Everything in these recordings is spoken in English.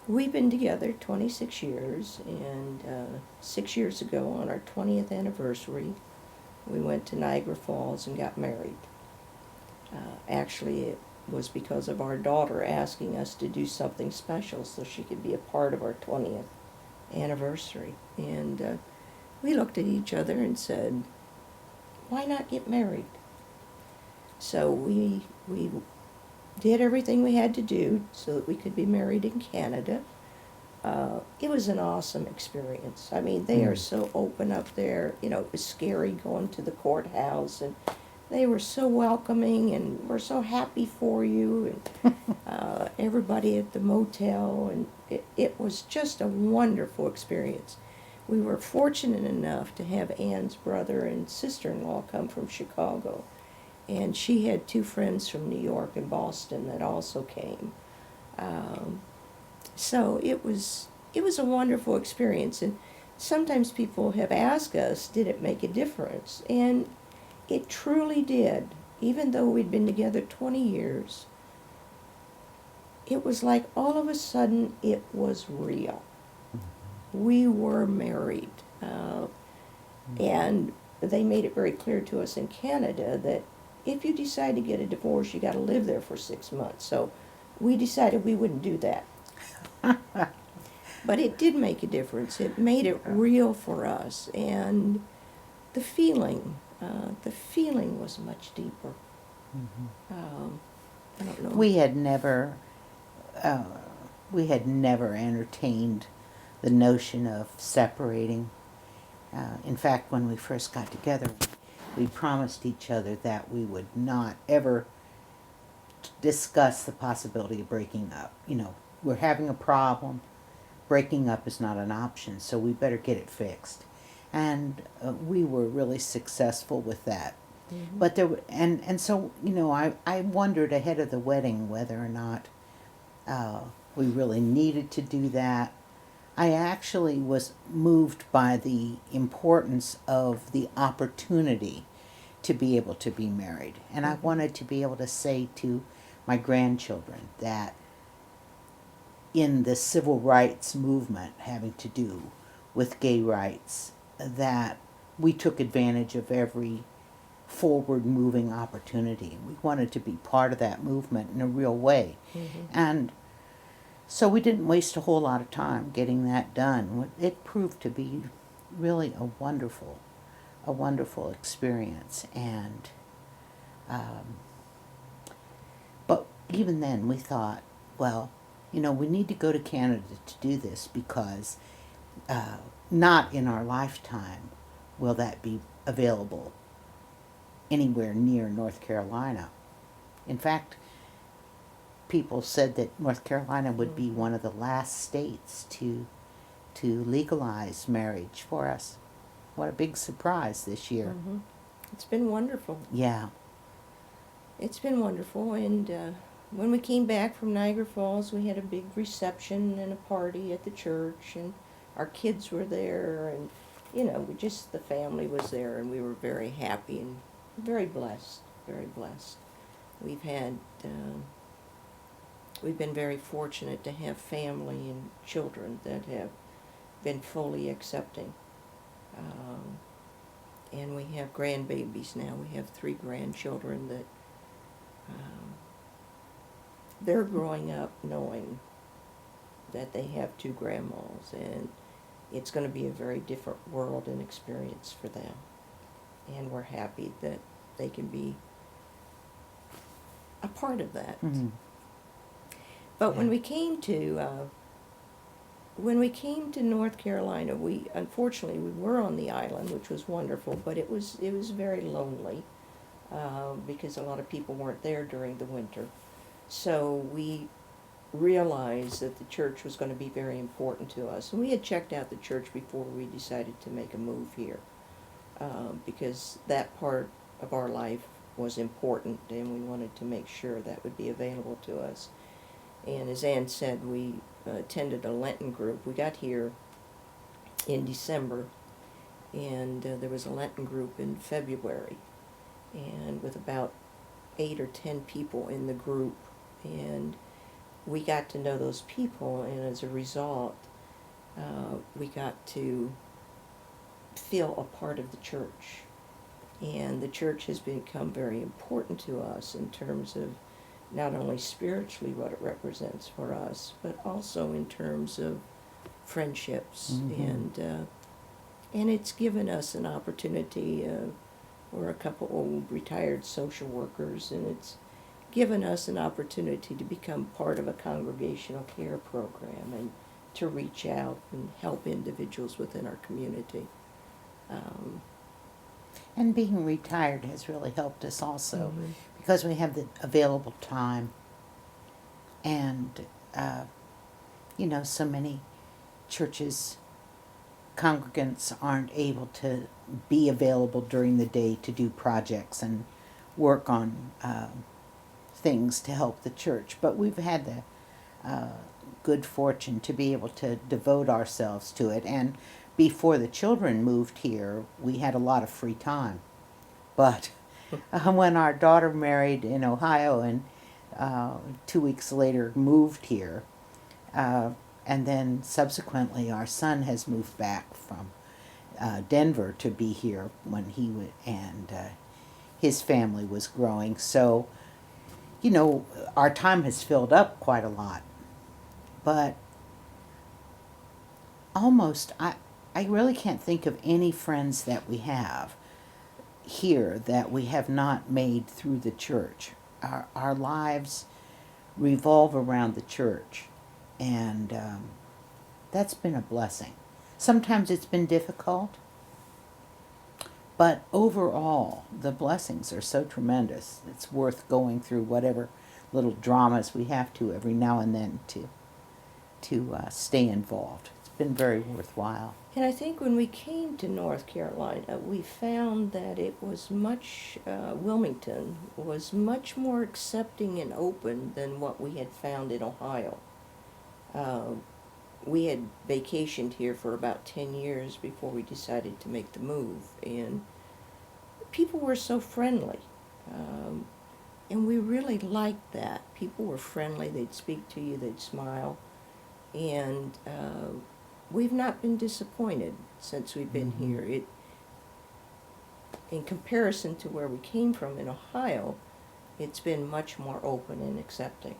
We've been together 26 years, and 6 years ago, on our 20th anniversary, we went to Niagara Falls and got married. Actually, it was because of our daughter asking us to do something special so she could be a part of our 20th anniversary. And we looked at each other and said, why not get married? So we did everything we had to do so that we could be married in Canada. It was an awesome experience. I mean, they are so open up there. You know, it was scary going to the courthouse, and they were so welcoming and we're so happy for you, and everybody at the motel, and it was just a wonderful experience. We were fortunate enough to have Ann's brother and sister-in-law come from Chicago, and she had two friends from New York and Boston that also came. So it was a wonderful experience, and sometimes people have asked us, did it make a difference? And it truly did. Even though we'd been together 20 years, it was like all of a sudden it was real. We were married. And they made it very clear to us in Canada that if you decide to get a divorce, you got to live there for 6 months. So we decided we wouldn't do that. But it did make a difference. It made it real for us, and the feeling was much deeper. I don't know. We had never entertained the notion of separating. In fact, when we first got together, we promised each other that we would not ever discuss the possibility of breaking up. You know, we're having a problem. Breaking up is not an option, so we better get it fixed. And we were really successful with that. Mm-hmm. But there, and so, you know, I wondered ahead of the wedding whether or not we really needed to do that. I actually was moved by the importance of the opportunity to be able to be married. And I wanted to be able to say to my grandchildren that in the civil rights movement having to do with gay rights, that we took advantage of every forward moving opportunity. We wanted to be part of that movement in a real way. Mm-hmm. And so we didn't waste a whole lot of time getting that done. It proved to be really a wonderful experience. And but even then we thought, well, you know, we need to go to Canada to do this because not in our lifetime will that be available anywhere near North Carolina. In fact, people said that North Carolina would be one of the last states to legalize marriage for us. What a big surprise this year. Mm-hmm. It's been wonderful. Yeah. It's been wonderful, and when we came back from Niagara Falls, we had a big reception and a party at the church, and our kids were there, and, you know, the family was there, and we were very happy and very blessed, very blessed. We've been very fortunate to have family and children that have been fully accepting. And we have grandbabies now. We have 3 grandchildren that they're growing up knowing that they have 2 grandmas, and it's going to be a very different world and experience for them. And we're happy that they can be a part of that. Mm-hmm. But Yeah. when we came to North Carolina, unfortunately we were on the island, which was wonderful, but it was very lonely because a lot of people weren't there during the winter. So we realized that the church was going to be very important to us, and we had checked out the church before we decided to make a move here because that part of our life was important, and we wanted to make sure that would be available to us. And as Ann said, we attended a Lenten group. We got here in December, and there was a Lenten group in February, and with about 8 or 10 people in the group. And we got to know those people, and as a result, we got to feel a part of the church. And the church has become very important to us in terms of not only spiritually what it represents for us, but also in terms of friendships. And it's given us an opportunity. We're a couple old retired social workers, and it's given us an opportunity to become part of a congregational care program and to reach out and help individuals within our community. And being retired has really helped us also Mhm. because we have the available time. And, so many churches, congregants aren't able to be available during the day to do projects and work on things to help the church. But we've had the good fortune to be able to devote ourselves to it. And before the children moved here, we had a lot of free time. But when our daughter married in Ohio and 2 weeks later moved here, and then subsequently our son has moved back from Denver to be here when he would, and his family was growing. So, our time has filled up quite a lot. But almost, I really can't think of any friends that we have here that we have not made through the church. Our lives revolve around the church, and that's been a blessing. Sometimes it's been difficult, but overall, the blessings are so tremendous. It's worth going through whatever little dramas we have to every now and then to stay involved. It's been very worthwhile. And I think when we came to North Carolina, we found that it was Wilmington was much more accepting and open than what we had found in Ohio. We had vacationed here for about 10 years before we decided to make the move, and people were so friendly. And we really liked that. People were friendly, they'd speak to you, they'd smile, and we've not been disappointed since we've been here. In comparison to where we came from in Ohio, it's been much more open and accepting.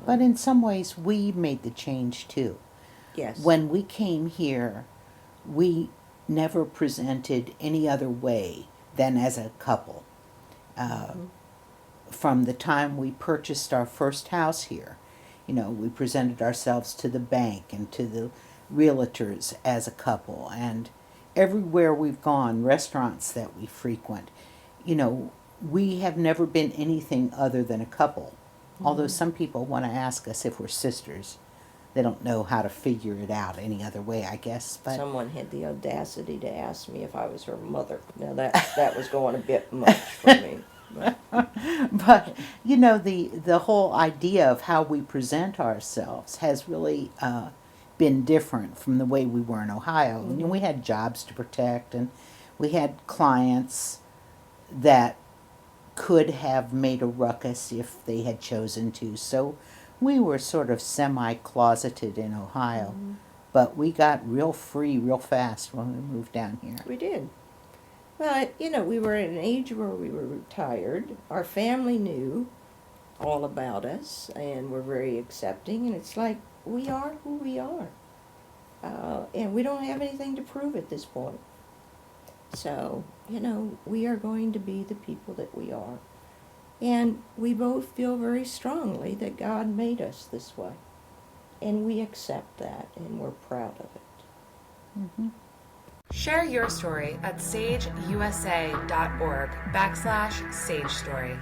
But in some ways, we made the change too. Yes. When we came here, we never presented any other way than as a couple. From the time we purchased our first house here, we presented ourselves to the bank and to the realtors as a couple. And everywhere we've gone, restaurants that we frequent, we have never been anything other than a couple. Although some people want to ask us if we're sisters. They don't know how to figure it out any other way, I guess. But someone had the audacity to ask me if I was her mother. Now that was going a bit much for me. But the whole idea of how we present ourselves has really been different from the way we were in Ohio. Mm-hmm. We had jobs to protect, and we had clients that could have made a ruckus if they had chosen to. So we were sort of semi-closeted in Ohio, but we got real free real fast when we moved down here. We did. Well, we were at an age where we were retired. Our family knew all about us and were very accepting, and it's like we are who we are. And we don't have anything to prove at this point. So, we are going to be the people that we are. And we both feel very strongly that God made us this way. And we accept that, and we're proud of it. Mm-hmm. Share your story at sageusa.org/Sage Story.